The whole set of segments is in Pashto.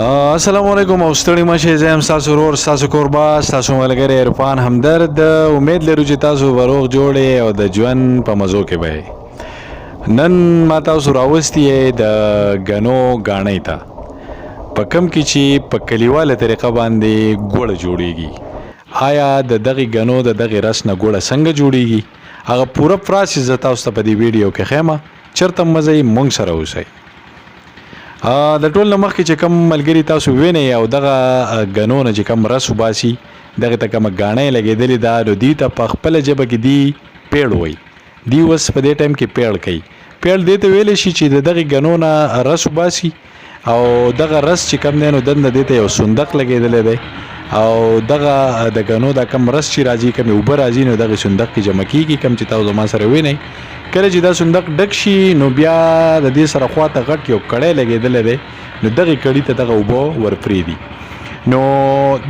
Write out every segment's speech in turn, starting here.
السلام علیکم او ستړي مشه زم تاسو ورور تاسو قربا تاسو ملګری عرفان همدرد امید لرو چې تاسو وروغ جوړې او د ژوند په مزو کې به نن ما تاسو راوستي د غنو غاڼې ته په کم کې چې په کلیواله طریقه باندې ګوړه جوړیږي آیا د دغه غنو د دغه رس نه ګوړه څنګه جوړیږي هغه پوره پروسس تاسو ته په دې ویډیو کې خېما چرته مزه مونږ سره اوسئ د ټول نمخ کې چې کم ملګری تاسو وینئ او دغه غنو نه چې کم رس وباسي دغه ته کوم غاڼې لګېدلې دا نو دي ته په خپل ژبه کې دی پیړ وای دی وس په دې ټایم کې پیړ کوي پیړ دې ته ویل شي چې دغه غنو نه رس وباسي او دغه رس چې کم نه نو دند دې ته یو صندوق لګېدلې دی او دغه د غنو د کم رس چې راځي کم اوبر راځي نو دغه صندوق کې جمع کیږي کم چې تاسو ما سره وینئ کله چې دا صندوق ډک شي نو بیا د دې سره خواته غټ یو کړی لګېدلی دی نو دغه کړي ته دغه اوبه ورپرېږدي نو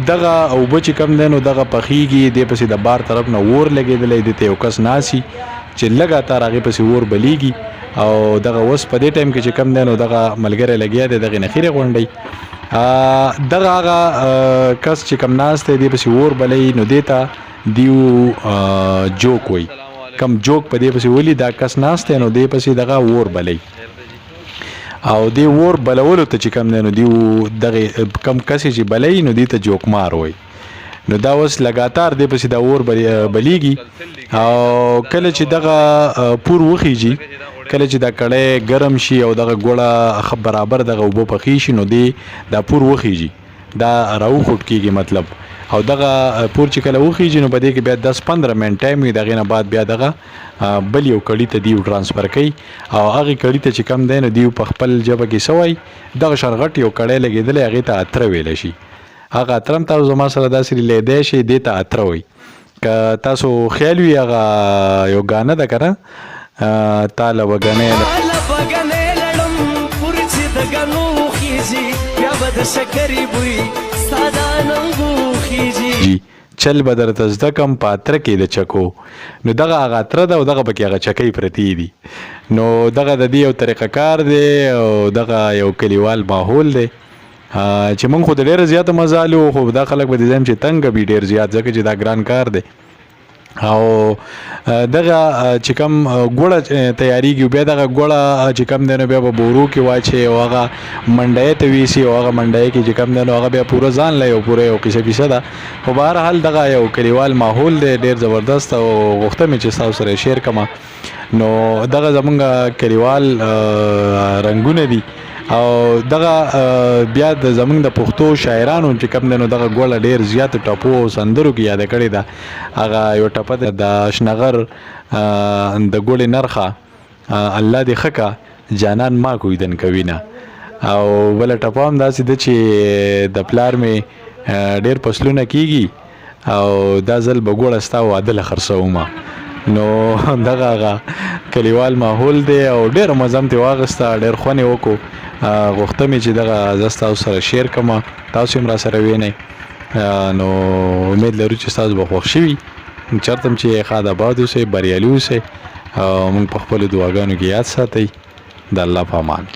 دغه اوبه چې کم دی نو دغه پخیږي دې پسې د بار طرف نه اور لګېدلی دې ته یو کس ناسي چې لګاتار هغې پسې اور بلیږي او دغه اوس په دې ټایم کې چې کم دی نو دغه ملګری لګیا دی دغې نه خیرې غونډوي دغه هغه کس چې کم ناست دی دې پسې اور بلی نو دې ته دیو جوک وایي کم جوک په دې پسې ولي دا کس ناست دی نو دې پسې دغه اور بلی او دې اور بلولو ته چې کم دی نو دیو دغه کم کس چې بلی نو دې ته جوک مار وایي نو دا اوس لګاتار دې پسې دا اور بلیږي او کله چې دغه پور وخیږي کله چې دا کړی ګرم شي او دغه ګوړه برابر دغه اوبه پخې شي نو دې دا پور وخیږي دا راوخوټ کیږي مطلب او دغه پور چې کله وخیږي نو په دې کې بیا 10-15 منټ ټایم وي دغې نه بعد بیا دغه بل یو کړي ته دیو ټرانسفر کوي او هغې کړي ته چې کم دی نو دیو په خپل ژبه کې څه وایي دغه شرغټ یو کړی لګېدلی هغې ته اتره ویلی شي هغه اتره هم تاسو زما سره داسې لیدی شي دې ته اتره وایي که تاسو خیال وي هغه یو ګانه ده که نه تاله وګنې چل به درته زده کم په اتره کې د چکو نو دغه هغه اتره ده او دغه پکې هغه چکۍ پرتې دي نو دغه د دې یو طریقه کار دی او دغه یو کلیوال ماحول دی چې موږ خو د ډېره زیاته مزه الو خو دا خلک به دې ځایم چې تنګه وي ډېر زیات ځکه چې دا ګران کار دی او دغه چې کم ګوړه تیاریږي بیا دغه ګوړه چې کم دی نو بیا به بورو کې واچي او هغه منډی ته ویسي او هغه منډی کې چې کم دی نو هغه بیا پوره ځان له یو پوره یو قصه پیسه ده خو بهرحال دغه یو کلیوال ماحول دی ډېر زبردست او غوښته مې چې تاسو سره شیر کړم نو دغه زمونږ کلیوال رنګونه دي او دغه بیا د زمونږ د پښتو شاعرانو چې کم دی نو دغه ګوړه ډېر زیات ټپو او سندرو کې یاده کړې ده هغه یو ټپه ده د شنغر د ګوړې نرخه الله دې ښه کا جانان ما کویدن کوي نه او بله ټپه هم داسې ده چې د پلار مې ډېر فصلونه کېږي او دا ځل به ګوړه ستا واده له خرڅومه نو دغه هغه کلیوال ماحول دی او ډېره مزه هم ترې واخیسته ډېر خوند یې وکړو غوښته مې چې دغه زه ستاسو سره شیر کړم تاسو هم را سره وینئ نو امید لرو چې ستاسو به خوښ شوي چېرته هم چې ښاد آباد اوسئ بریالي اوسئ او موږ په خپلو دعاګانو کې یاد ساتئ د الله په امان